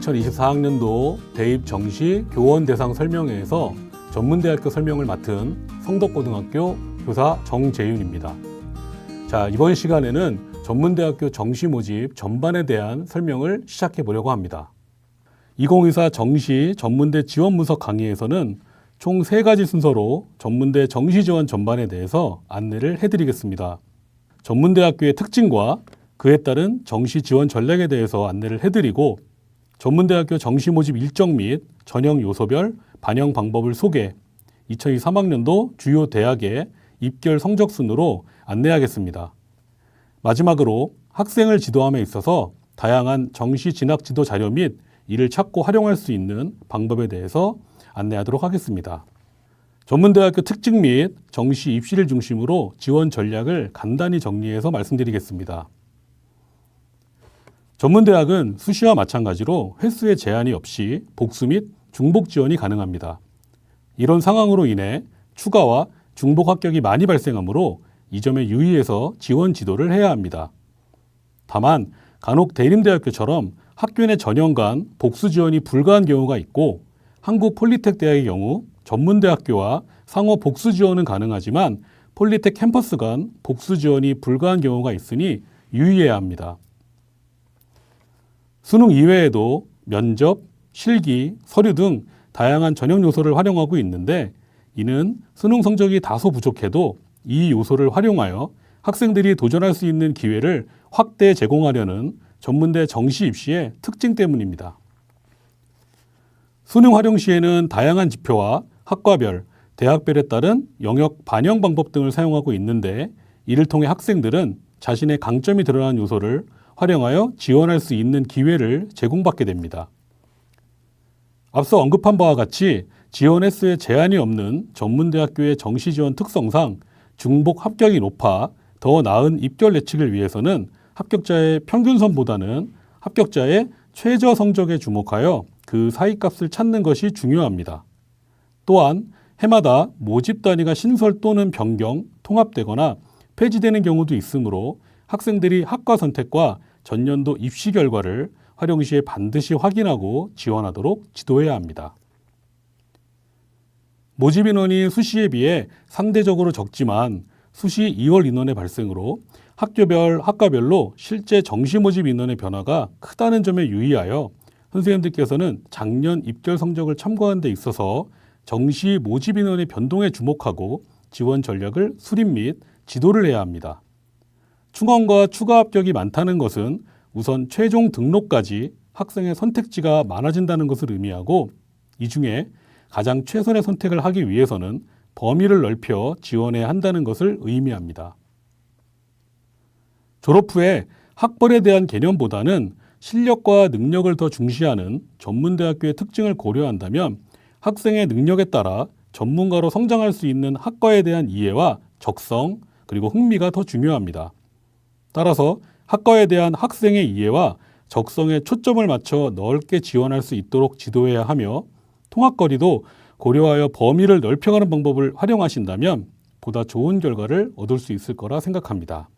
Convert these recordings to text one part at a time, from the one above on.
2024학년도 대입 정시 교원 대상 설명회에서 전문대학교 설명을 맡은 성덕고등학교 교사 정재윤입니다. 자, 이번 시간에는 전문대학교 정시 모집 전반에 대한 설명을 시작해 보려고 합니다. 2024 정시 전문대 지원 문서 강의에서는 총 3가지 순서로 전문대 정시 지원 전반에 대해서 안내를 해드리겠습니다. 전문대학교의 특징과 그에 따른 정시 지원 전략에 대해서 안내를 해드리고, 전문대학교 정시 모집 일정 및 전형 요소별 반영 방법을 소개, 2023학년도 주요 대학의 입결 성적 순으로 안내하겠습니다. 마지막으로 학생을 지도함에 있어서 다양한 정시 진학 지도 자료 및 이를 찾고 활용할 수 있는 방법에 대해서 안내하도록 하겠습니다. 전문대학교 특징 및 정시 입시를 중심으로 지원 전략을 간단히 정리해서 말씀드리겠습니다. 전문대학은 수시와 마찬가지로 횟수의 제한이 없이 복수 및 중복 지원이 가능합니다. 이런 상황으로 인해 추가와 중복 합격이 많이 발생하므로 이 점에 유의해서 지원 지도를 해야 합니다. 다만 간혹 대림대학교처럼 학교 내 전형 간 복수 지원이 불가한 경우가 있고, 한국 폴리텍 대학의 경우 전문대학교와 상호 복수 지원은 가능하지만 폴리텍 캠퍼스 간 복수 지원이 불가한 경우가 있으니 유의해야 합니다. 수능 이외에도 면접, 실기, 서류 등 다양한 전형 요소를 활용하고 있는데, 이는 수능 성적이 다소 부족해도 이 요소를 활용하여 학생들이 도전할 수 있는 기회를 확대 제공하려는 전문대 정시 입시의 특징 때문입니다. 수능 활용 시에는 다양한 지표와 학과별, 대학별에 따른 영역 반영 방법 등을 사용하고 있는데, 이를 통해 학생들은 자신의 강점이 드러난 요소를 활용하여 지원할 수 있는 기회를 제공받게 됩니다. 앞서 언급한 바와 같이 지원 횟수에 제한이 없는 전문대학교의 정시 지원 특성상 중복 합격이 높아 더 나은 입결 예측을 위해서는 합격자의 평균선보다는 합격자의 최저 성적에 주목하여 그 사이값을 찾는 것이 중요합니다. 또한 해마다 모집 단위가 신설 또는 변경, 통합되거나 폐지되는 경우도 있으므로 학생들이 학과 선택과 전년도 입시 결과를 활용 시에 반드시 확인하고 지원하도록 지도해야 합니다. 모집 인원이 수시에 비해 상대적으로 적지만 수시 2월 인원의 발생으로 학교별, 학과별로 실제 정시 모집 인원의 변화가 크다는 점에 유의하여 선생님들께서는 작년 입결 성적을 참고하는 데 있어서 정시 모집 인원의 변동에 주목하고 지원 전략을 수립 및 지도를 해야 합니다. 충원과 추가 합격이 많다는 것은 우선 최종 등록까지 학생의 선택지가 많아진다는 것을 의미하고, 이 중에 가장 최선의 선택을 하기 위해서는 범위를 넓혀 지원해야 한다는 것을 의미합니다. 졸업 후에 학벌에 대한 개념보다는 실력과 능력을 더 중시하는 전문대학교의 특징을 고려한다면 학생의 능력에 따라 전문가로 성장할 수 있는 학과에 대한 이해와 적성, 그리고 흥미가 더 중요합니다. 따라서 학과에 대한 학생의 이해와 적성에 초점을 맞춰 넓게 지원할 수 있도록 지도해야 하며, 통학거리도 고려하여 범위를 넓혀가는 방법을 활용하신다면 보다 좋은 결과를 얻을 수 있을 거라 생각합니다.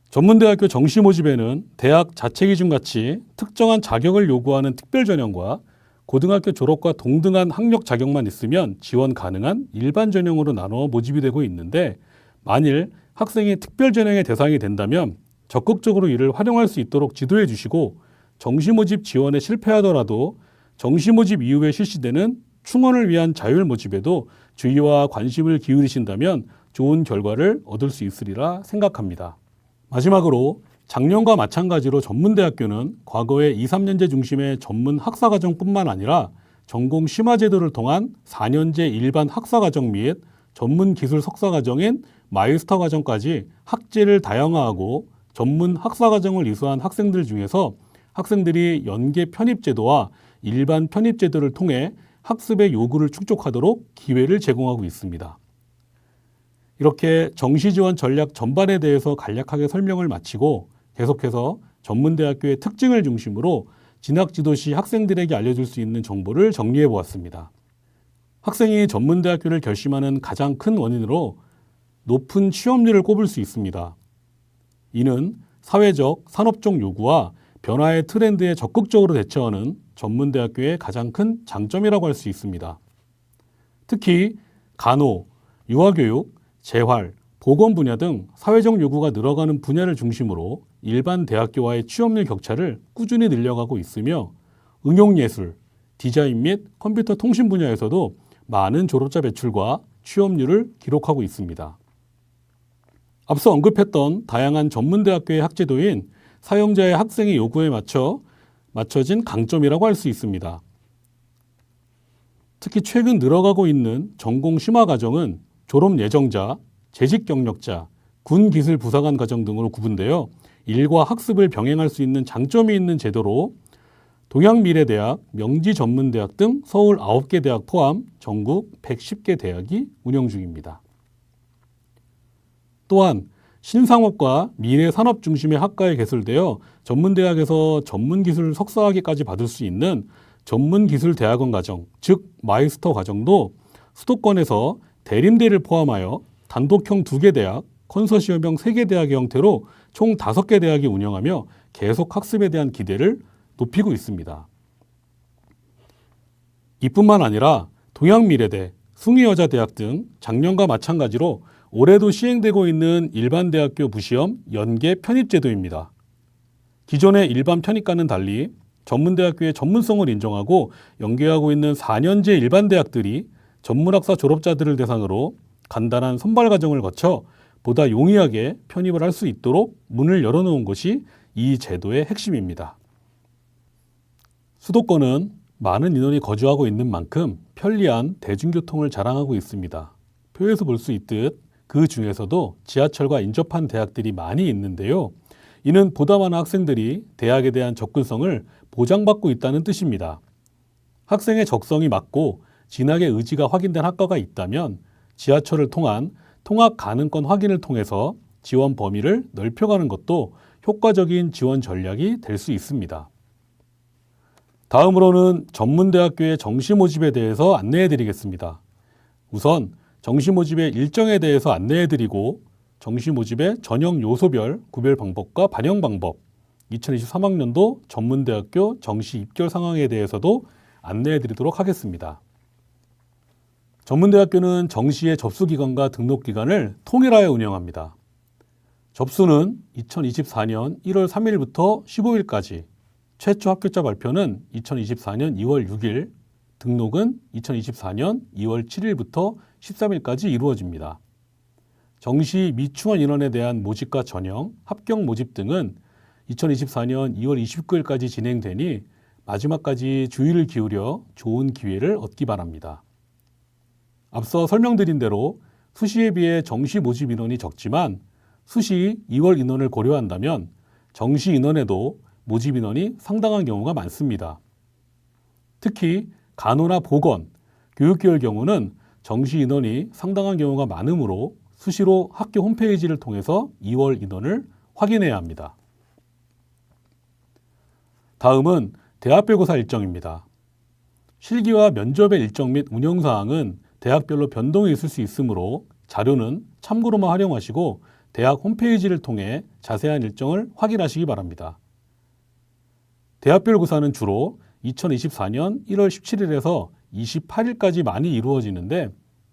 전문대학교 정시 모집에는 대학 자체 기준같이 특정한 자격을 요구하는 특별 전형과 고등학교 졸업과 동등한 학력 자격만 있으면 지원 가능한 일반 전형으로 나눠 모집이 되고 있는데, 만일 학생이 특별 전형의 대상이 된다면 적극적으로 이를 활용할 수 있도록 지도해 주시고, 정시 모집 지원에 실패하더라도 정시 모집 이후에 실시되는 충원을 위한 자율 모집에도 주의와 관심을 기울이신다면 좋은 결과를 얻을 수 있으리라 생각합니다. 마지막으로 작년과 마찬가지로 전문대학교는 과거의 2, 3년제 중심의 전문 학사과정뿐만 아니라 전공 심화 제도를 통한 4년제 일반 학사과정 및 전문 기술 석사과정인 마이스터 과정까지 학제를 다양화하고 전문 학사과정을 이수한 학생들 중에서 학생들이 연계 편입제도와 일반 편입제도를 통해 학습의 요구를 충족하도록 기회를 제공하고 있습니다. 이렇게 정시 지원 전략 전반에 대해서 간략하게 설명을 마치고, 계속해서 전문대학교의 특징을 중심으로 진학 지도 시 학생들에게 알려줄 수 있는 정보를 정리해 보았습니다. 학생이 전문대학교를 결심하는 가장 큰 원인으로 높은 취업률을 꼽을 수 있습니다. 이는 사회적, 산업적 요구와 변화의 트렌드에 적극적으로 대처하는 전문대학교의 가장 큰 장점이라고 할 수 있습니다. 특히 간호, 유아교육, 재활, 보건 분야 등 사회적 요구가 늘어가는 분야를 중심으로 일반 대학교와의 취업률 격차를 꾸준히 늘려가고 있으며 응용예술, 디자인 및 컴퓨터 통신 분야에서도 많은 졸업자 배출과 취업률을 기록하고 있습니다. 앞서 언급했던 다양한 전문대학교의 학제도인 사용자의 학생의 요구에 맞춰진 강점이라고 할 수 있습니다. 특히 최근 늘어가고 있는 전공 심화 과정은 졸업 예정자, 재직 경력자, 군 기술 부사관 과정 등으로 구분되어 일과 학습을 병행할 수 있는 장점이 있는 제도로 동양미래대학, 명지전문대학 등 서울 9개 대학 포함 전국 110개 대학이 운영 중입니다. 또한 신상업과 미래산업 중심의 학과에 개설되어 전문대학에서 전문기술 석사학위까지 받을 수 있는 전문기술대학원 과정, 즉 마이스터 과정도 수도권에서 대림대를 포함하여 단독형 2개 대학, 컨소시엄형 3개 대학의 형태로 총 5개 대학이 운영하며 계속 학습에 대한 기대를 높이고 있습니다. 이뿐만 아니라 동양미래대, 숭의여자대학 등 작년과 마찬가지로 올해도 시행되고 있는 일반대학교 부시험 연계 편입제도입니다. 기존의 일반 편입과는 달리 전문대학교의 전문성을 인정하고 연계하고 있는 4년제 일반대학들이 전문학사 졸업자들을 대상으로 간단한 선발 과정을 거쳐 보다 용이하게 편입을 할 수 있도록 문을 열어놓은 것이 이 제도의 핵심입니다. 수도권은 많은 인원이 거주하고 있는 만큼 편리한 대중교통을 자랑하고 있습니다. 표에서 볼 수 있듯 그 중에서도 지하철과 인접한 대학들이 많이 있는데요. 이는 보다 많은 학생들이 대학에 대한 접근성을 보장받고 있다는 뜻입니다. 학생의 적성이 맞고 진학의 의지가 확인된 학과가 있다면 지하철을 통한 통학 가능권 확인을 통해서 지원 범위를 넓혀가는 것도 효과적인 지원 전략이 될 수 있습니다. 다음으로는 전문대학교의 정시 모집에 대해서 안내해 드리겠습니다. 우선 정시 모집의 일정에 대해서 안내해 드리고 정시 모집의 전형 요소별 구별 방법과 반영 방법, 2023학년도 전문대학교 정시 입결 상황에 대해서도 안내해 드리도록 하겠습니다. 전문대학교는 정시의 접수기간과 등록기간을 통일하여 운영합니다. 접수는 2024년 1월 3일부터 15일까지, 최초 합격자 발표는 2024년 2월 6일, 등록은 2024년 2월 7일부터 13일까지 이루어집니다. 정시 미충원 인원에 대한 모집과 전형, 합격 모집 등은 2024년 2월 29일까지 진행되니 마지막까지 주의를 기울여 좋은 기회를 얻기 바랍니다. 앞서 설명드린 대로 수시에 비해 정시 모집 인원이 적지만 수시 2월 인원을 고려한다면 정시 인원에도 모집 인원이 상당한 경우가 많습니다. 특히 간호나 보건, 교육계열 경우는 정시 인원이 상당한 경우가 많으므로 수시로 학교 홈페이지를 통해서 2월 인원을 확인해야 합니다. 다음은 대학별 고사 일정입니다. 실기와 면접의 일정 및 운영사항은 대학별로 변동이 있을 수 있으므로 자료는 참고로만 활용하시고 대학 홈페이지를 통해 자세한 일정을 확인하시기 바랍니다. 대학별 고사는 주로 2024년 1월 17일에서 28일까지 많이 이루어지는데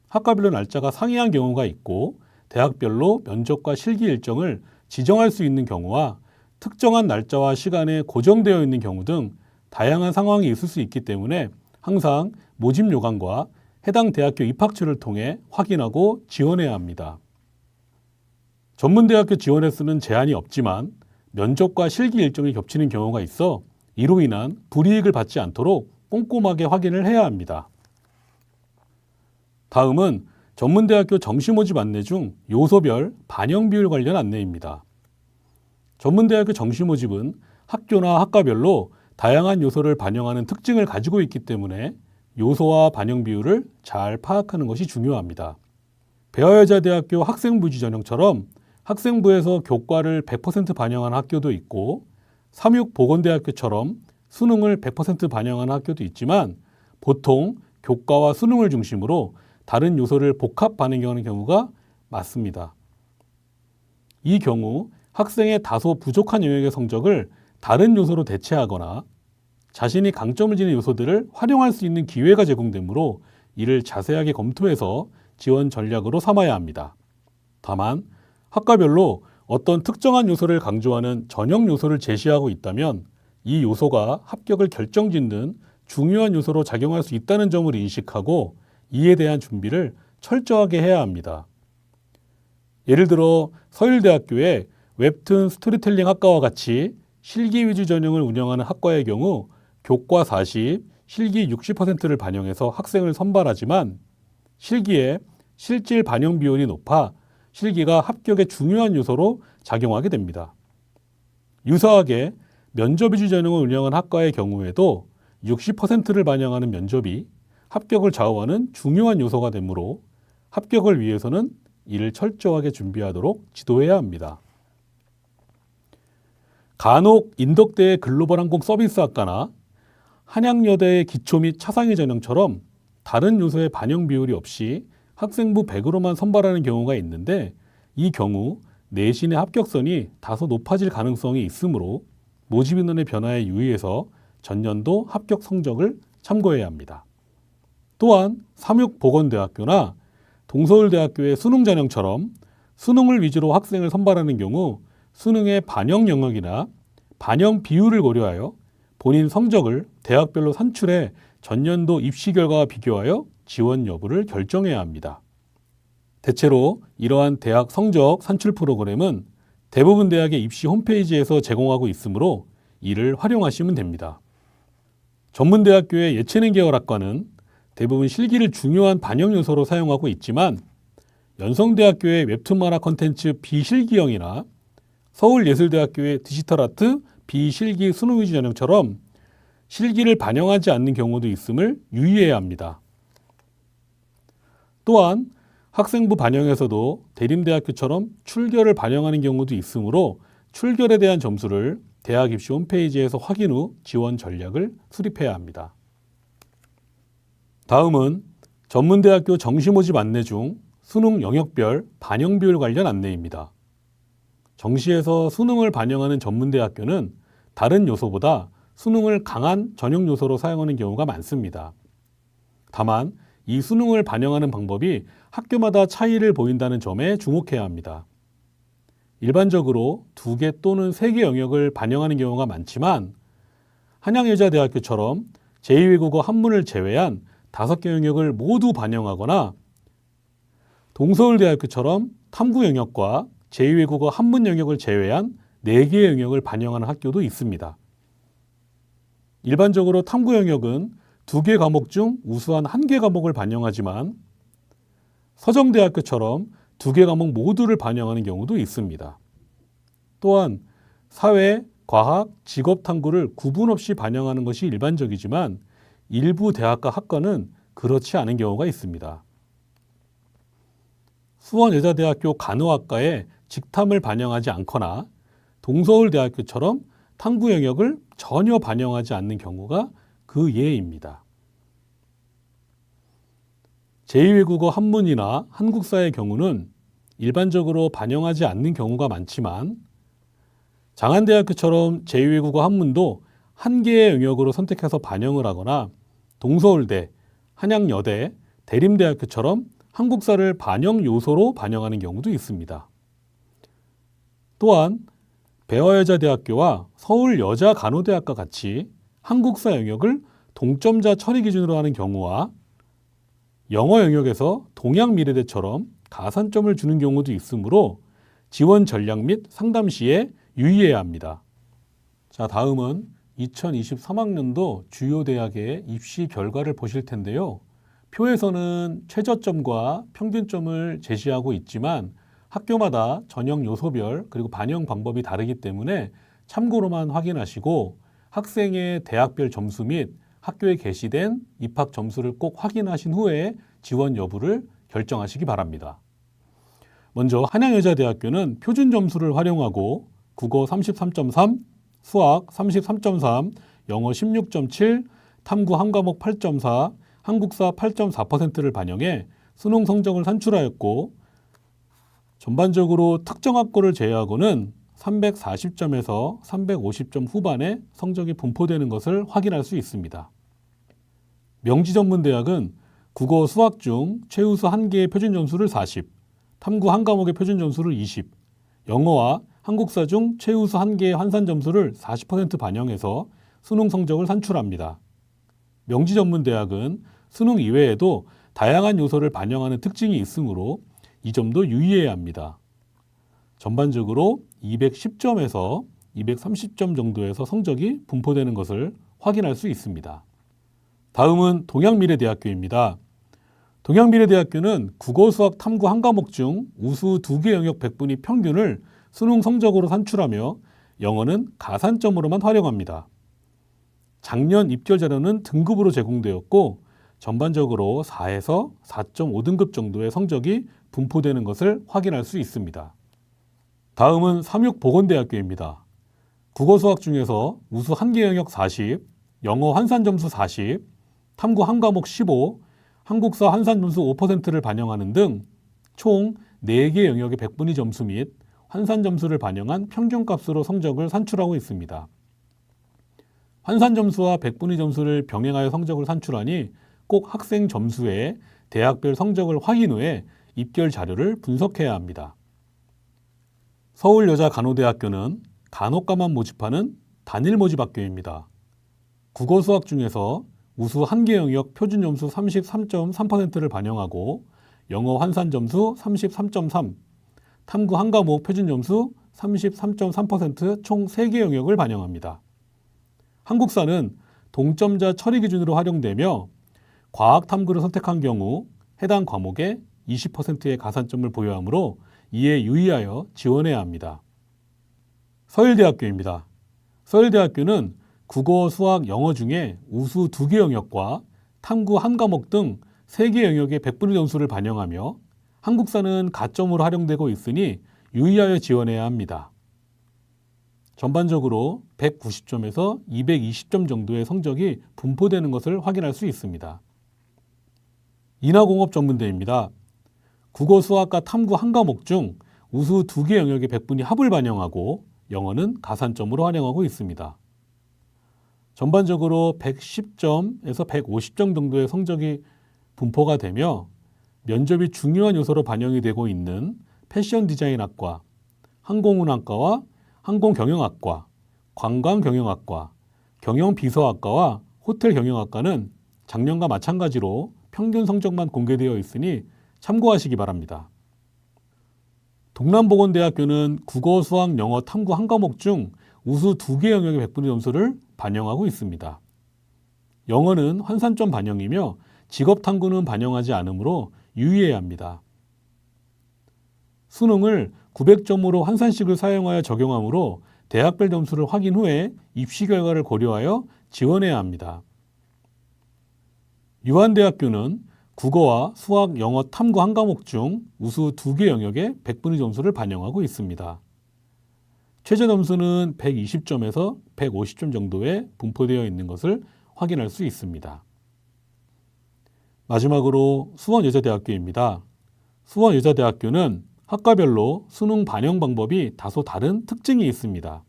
학과별로 날짜가 상이한 경우가 있고 대학별로 면접과 실기 일정을 지정할 수 있는 경우와 특정한 날짜와 시간에 고정되어 있는 경우 등 다양한 상황이 있을 수 있기 때문에 항상 모집 요강과 해당 대학교 입학처를 통해 확인하고 지원해야 합니다. 전문대학교 지원 횟수는 제한이 없지만 면접과 실기 일정이 겹치는 경우가 있어 이로 인한 불이익을 받지 않도록 꼼꼼하게 확인을 해야 합니다. 다음은 전문대학교 정시 모집 안내 중 요소별 반영 비율 관련 안내입니다. 전문대학교 정시 모집은 학교나 학과별로 다양한 요소를 반영하는 특징을 가지고 있기 때문에 요소와 반영 비율을 잘 파악하는 것이 중요합니다. 배화여자대학교 학생부지 전형처럼 학생부에서 교과를 100% 반영한 학교도 있고 삼육보건대학교처럼 수능을 100% 반영한 학교도 있지만 보통 교과와 수능을 중심으로 다른 요소를 복합 반영하는 경우가 많습니다. 이 경우 학생의 다소 부족한 영역의 성적을 다른 요소로 대체하거나 자신이 강점을 지닌 요소들을 활용할 수 있는 기회가 제공되므로 이를 자세하게 검토해서 지원 전략으로 삼아야 합니다. 다만 학과별로 어떤 특정한 요소를 강조하는 전형 요소를 제시하고 있다면 이 요소가 합격을 결정짓는 중요한 요소로 작용할 수 있다는 점을 인식하고 이에 대한 준비를 철저하게 해야 합니다. 예를 들어 서울대학교의 웹툰 스토리텔링 학과와 같이 실기 위주 전형을 운영하는 학과의 경우 교과 40, 실기 60%를 반영해서 학생을 선발하지만 실기에 실질 반영 비율이 높아 실기가 합격의 중요한 요소로 작용하게 됩니다. 유사하게 면접 위주 전형을 운영한 학과의 경우에도 60%를 반영하는 면접이 합격을 좌우하는 중요한 요소가 되므로 합격을 위해서는 이를 철저하게 준비하도록 지도해야 합니다. 간혹 인덕대의 글로벌 항공 서비스 학과나 한양여대의 기초 및 차상위 전형처럼 다른 요소의 반영 비율이 없이 학생부 100으로만 선발하는 경우가 있는데 이 경우 내신의 합격선이 다소 높아질 가능성이 있으므로 모집인원의 변화에 유의해서 전년도 합격 성적을 참고해야 합니다. 또한 삼육보건대학교나 동서울대학교의 수능 전형처럼 수능을 위주로 학생을 선발하는 경우 수능의 반영 영역이나 반영 비율을 고려하여 본인 성적을 대학별로 산출해 전년도 입시 결과와 비교하여 지원 여부를 결정해야 합니다. 대체로 이러한 대학 성적 산출 프로그램은 대부분 대학의 입시 홈페이지에서 제공하고 있으므로 이를 활용하시면 됩니다. 전문대학교의 예체능 계열 학과는 대부분 실기를 중요한 반영 요소로 사용하고 있지만 연성대학교의 웹툰 만화 콘텐츠 비실기형이나 서울예술대학교의 디지털 아트 비실기 수능 위주 전형처럼 실기를 반영하지 않는 경우도 있음을 유의해야 합니다. 또한 학생부 반영에서도 대림대학교처럼 출결을 반영하는 경우도 있으므로 출결에 대한 점수를 대학 입시 홈페이지에서 확인 후 지원 전략을 수립해야 합니다. 다음은 전문대학교 정시 모집 안내 중 수능 영역별 반영 비율 관련 안내입니다. 정시에서 수능을 반영하는 전문대학교는 다른 요소보다 수능을 강한 전형 요소로 사용하는 경우가 많습니다. 다만 이 수능을 반영하는 방법이 학교마다 차이를 보인다는 점에 주목해야 합니다. 일반적으로 2개 또는 3개 영역을 반영하는 경우가 많지만 한양여자대학교처럼 제2외국어 한문을 제외한 5개 영역을 모두 반영하거나 동서울대학교처럼 탐구 영역과 제2외국어 한문 영역을 제외한 4개의 영역을 반영하는 학교도 있습니다. 일반적으로 탐구 영역은 2개 과목 중 우수한 1개 과목을 반영하지만 서정대학교처럼 2개 과목 모두를 반영하는 경우도 있습니다. 또한 사회, 과학, 직업 탐구를 구분 없이 반영하는 것이 일반적이지만 일부 대학과 학과는 그렇지 않은 경우가 있습니다. 수원여자대학교 간호학과에 직탐을 반영하지 않거나 동서울대학교처럼 탐구 영역을 전혀 반영하지 않는 경우가 그 예입니다. 제2외국어 한문이나 한국사의 경우는 일반적으로 반영하지 않는 경우가 많지만 장안대학교처럼 제2외국어 한문도 1개의 영역으로 선택해서 반영을 하거나 동서울대, 한양여대, 대림대학교처럼 한국사를 반영 요소로 반영하는 경우도 있습니다. 또한 배화여자대학교와 서울여자간호대학과 같이 한국사 영역을 동점자 처리 기준으로 하는 경우와 영어 영역에서 동양미래대처럼 가산점을 주는 경우도 있으므로 지원 전략 및 상담 시에 유의해야 합니다. 자, 다음은 2023학년도 주요 대학의 입시 결과를 보실 텐데요. 표에서는 최저점과 평균점을 제시하고 있지만 학교마다 전형 요소별 그리고 반영 방법이 다르기 때문에 참고로만 확인하시고 학생의 대학별 점수 및 학교에 게시된 입학 점수를 꼭 확인하신 후에 지원 여부를 결정하시기 바랍니다. 먼저 한양여자대학교는 표준 점수를 활용하고 국어 33.3, 수학 33.3, 영어 16.7, 탐구 한 과목 8.4, 한국사 8.4%를 반영해 수능 성적을 산출하였고 전반적으로 특정 학과를 제외하고는 340점에서 350점 후반의 성적이 분포되는 것을 확인할 수 있습니다. 명지전문대학은 국어 수학 중 최우수 1개의 표준 점수를 40, 탐구 1과목의 표준 점수를 20, 영어와 한국사 중 최우수 1개의 환산 점수를 40% 반영해서 수능 성적을 산출합니다. 명지전문대학은 수능 이외에도 다양한 요소를 반영하는 특징이 있으므로 이 점도 유의해야 합니다. 전반적으로 210점에서 230점 정도에서 성적이 분포되는 것을 확인할 수 있습니다. 다음은 동양미래대학교입니다. 동양미래대학교는 국어, 수학, 탐구 1과목 중 우수 2개 영역 100분위 평균을 수능 성적으로 산출하며 영어는 가산점으로만 활용합니다. 작년 입결 자료는 등급으로 제공되었고 전반적으로 4에서 4.5등급 정도의 성적이 분포되는 것을 확인할 수 있습니다. 다음은 삼육보건대학교입니다. 국어 수학 중에서 우수 1개 영역 40, 영어 환산 점수 40, 탐구 1과목 15, 한국사 환산 점수 5%를 반영하는 등 총 4개 영역의 100분위 점수 및 환산 점수를 반영한 평균값으로 성적을 산출하고 있습니다. 환산 점수와 100분위 점수를 병행하여 성적을 산출하니 꼭 학생 점수에 대학별 성적을 확인 후에 입결 자료를 분석해야 합니다. 서울여자간호대학교는 간호과만 모집하는 단일 모집 학교입니다. 국어 수학 중에서 우수 1개 영역 표준 점수 33.3%를 반영하고 영어 환산 점수 33.3, 탐구 1과목 표준 점수 33.3% 총 3개 영역을 반영합니다. 한국사는 동점자 처리 기준으로 활용되며 과학 탐구를 선택한 경우 해당 과목에 20%의 가산점을 부여하므로 이에 유의하여 지원해야 합니다. 서울대학교입니다. 서울대학교는 국어, 수학, 영어 중에 우수 2개 영역과 탐구 1과목 등 3개 영역의 100분위 점수를 반영하며 한국사는 가점으로 활용되고 있으니 유의하여 지원해야 합니다. 전반적으로 190점에서 220점 정도의 성적이 분포되는 것을 확인할 수 있습니다. 인하공업전문대입니다. 국어, 수학과 탐구 1과목 중 우수 2개 영역의 100분위 합을 반영하고 영어는 가산점으로 활용하고 있습니다. 전반적으로 110점에서 150점 정도의 성적이 분포가 되며 면접이 중요한 요소로 반영이 되고 있는 패션 디자인학과, 항공운항과와 항공경영학과, 관광경영학과, 경영비서학과와 호텔경영학과는 작년과 마찬가지로 평균 성적만 공개되어 있으니 참고하시기 바랍니다. 동남보건대학교는 국어, 수학, 영어, 탐구 1과목 중 우수 2개 영역의 100분위 점수를 반영하고 있습니다. 영어는 환산점 반영이며 직업탐구는 반영하지 않으므로 유의해야 합니다. 수능을 900점으로 환산식을 사용하여 적용하므로 대학별 점수를 확인 후에 입시 결과를 고려하여 지원해야 합니다. 유한대학교는 국어와 수학, 영어, 탐구 1과목 중 우수 2개 영역의 100분위 점수를 반영하고 있습니다. 최저 점수는 120점에서 150점 정도에 분포되어 있는 것을 확인할 수 있습니다. 마지막으로 수원여자대학교입니다. 수원여자대학교는 학과별로 수능 반영 방법이 다소 다른 특징이 있습니다.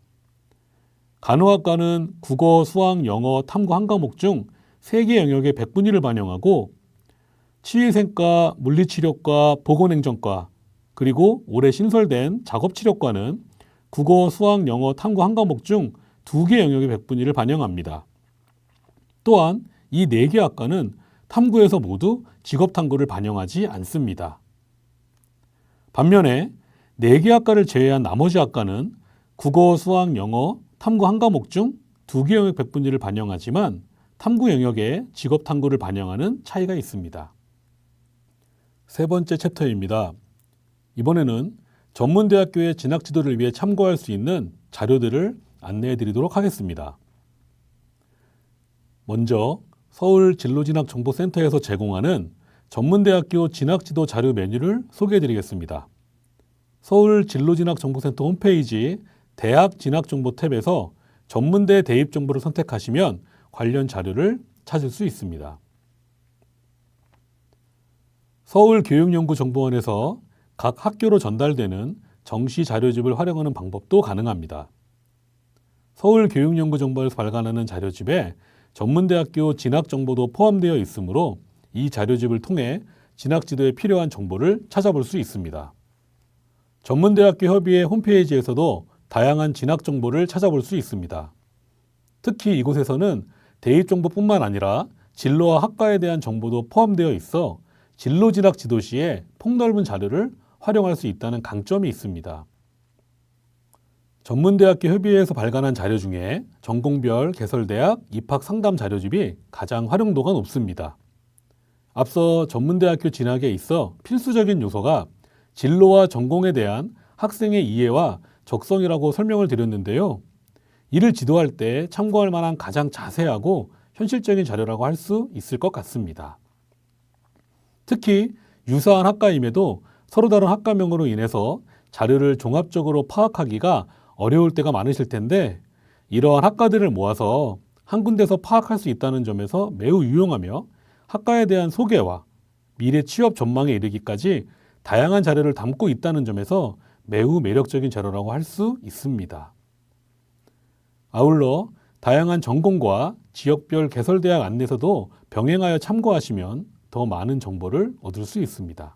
간호학과는 국어, 수학, 영어, 탐구 1과목 중 3개 영역의 100분위를 반영하고 치위생과, 물리치료과, 보건행정과, 그리고 올해 신설된 작업치료과는 국어, 수학, 영어, 탐구 1과목 중 2개 영역의 100분위를 반영합니다. 또한 이 4개 학과는 탐구에서 모두 직업탐구를 반영하지 않습니다. 반면에 4개 학과를 제외한 나머지 학과는 국어, 수학, 영어, 탐구 1과목 중 2개 영역 100분위를 반영하지만 탐구 영역에 직업탐구를 반영하는 차이가 있습니다. 세 번째 챕터입니다. 이번에는 전문대학교의 진학지도를 위해 참고할 수 있는 자료들을 안내해 드리도록 하겠습니다. 먼저 서울진로진학정보센터에서 제공하는 전문대학교 진학지도 자료 메뉴를 소개해 드리겠습니다. 서울진로진학정보센터 홈페이지 대학 진학정보 탭에서 전문대 대입 정보를 선택하시면 관련 자료를 찾을 수 있습니다. 서울교육연구정보원에서 각 학교로 전달되는 정시 자료집을 활용하는 방법도 가능합니다. 서울교육연구정보에서 발간하는 자료집에 전문대학교 진학정보도 포함되어 있으므로 이 자료집을 통해 진학지도에 필요한 정보를 찾아볼 수 있습니다. 전문대학교 협의회 홈페이지에서도 다양한 진학 정보를 찾아볼 수 있습니다. 특히 이곳에서는 대입정보뿐만 아니라 진로와 학과에 대한 정보도 포함되어 있어 진로 진학 지도 시에 폭넓은 자료를 활용할 수 있다는 강점이 있습니다. 전문대학교 협의회에서 발간한 자료 중에 전공별 개설대학 입학 상담 자료집이 가장 활용도가 높습니다. 앞서 전문대학교 진학에 있어 필수적인 요소가 진로와 전공에 대한 학생의 이해와 적성이라고 설명을 드렸는데요. 이를 지도할 때 참고할 만한 가장 자세하고 현실적인 자료라고 할 수 있을 것 같습니다. 특히 유사한 학과임에도 서로 다른 학과명으로 인해서 자료를 종합적으로 파악하기가 어려울 때가 많으실 텐데 이러한 학과들을 모아서 한 군데서 파악할 수 있다는 점에서 매우 유용하며 학과에 대한 소개와 미래 취업 전망에 이르기까지 다양한 자료를 담고 있다는 점에서 매우 매력적인 자료라고 할 수 있습니다. 아울러 다양한 전공과 지역별 개설대학 안내서도 병행하여 참고하시면 더 많은 정보를 얻을 수 있습니다.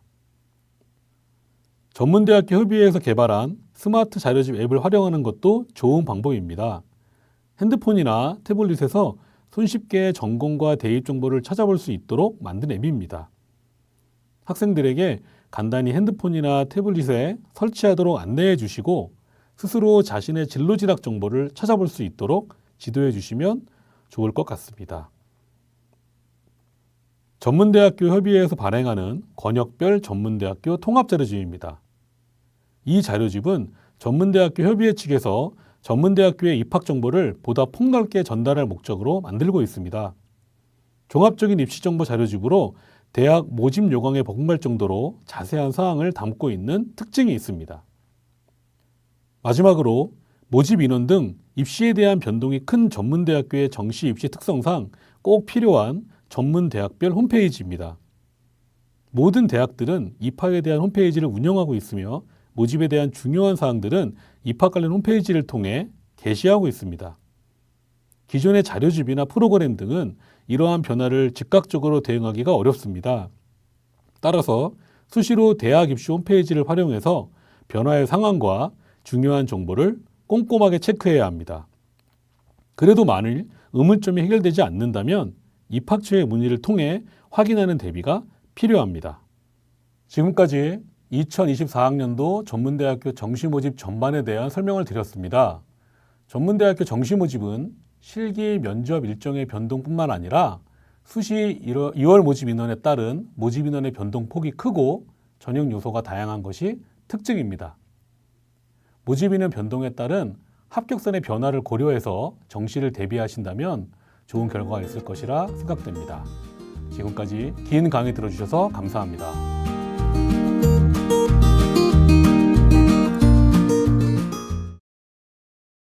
전문대학교 협의회에서 개발한 스마트 자료집 앱을 활용하는 것도 좋은 방법입니다. 핸드폰이나 태블릿에서 손쉽게 전공과 대입 정보를 찾아볼 수 있도록 만든 앱입니다. 학생들에게 간단히 핸드폰이나 태블릿에 설치하도록 안내해 주시고 스스로 자신의 진로 진학 정보를 찾아볼 수 있도록 지도해 주시면 좋을 것 같습니다. 전문대학교 협의회에서 발행하는 권역별 전문대학교 통합자료집입니다. 이 자료집은 전문대학교 협의회 측에서 전문대학교의 입학 정보를 보다 폭넓게 전달할 목적으로 만들고 있습니다. 종합적인 입시정보 자료집으로 대학 모집 요강에 버금갈 정도로 자세한 사항을 담고 있는 특징이 있습니다. 마지막으로 모집 인원 등 입시에 대한 변동이 큰 전문대학교의 정시 입시 특성상 꼭 필요한 전문대학별 홈페이지입니다. 모든 대학들은 입학에 대한 홈페이지를 운영하고 있으며 모집에 대한 중요한 사항들은 입학 관련 홈페이지를 통해 게시하고 있습니다. 기존의 자료집이나 프로그램 등은 이러한 변화를 즉각적으로 대응하기가 어렵습니다. 따라서 수시로 대학 입시 홈페이지를 활용해서 변화의 상황과 중요한 정보를 꼼꼼하게 체크해야 합니다. 그래도 만일 의문점이 해결되지 않는다면 입학처의 문의를 통해 확인하는 대비가 필요합니다. 지금까지 2024학년도 전문대학교 정시모집 전반에 대한 설명을 드렸습니다. 전문대학교 정시모집은 실기 면접 일정의 변동뿐만 아니라 수시 2월 모집 인원에 따른 모집 인원의 변동폭이 크고 전형 요소가 다양한 것이 특징입니다. 모집 인원 변동에 따른 합격선의 변화를 고려해서 정시를 대비하신다면 좋은 결과가 있을 것이라 생각됩니다. 지금까지 긴 강의 들어주셔서 감사합니다.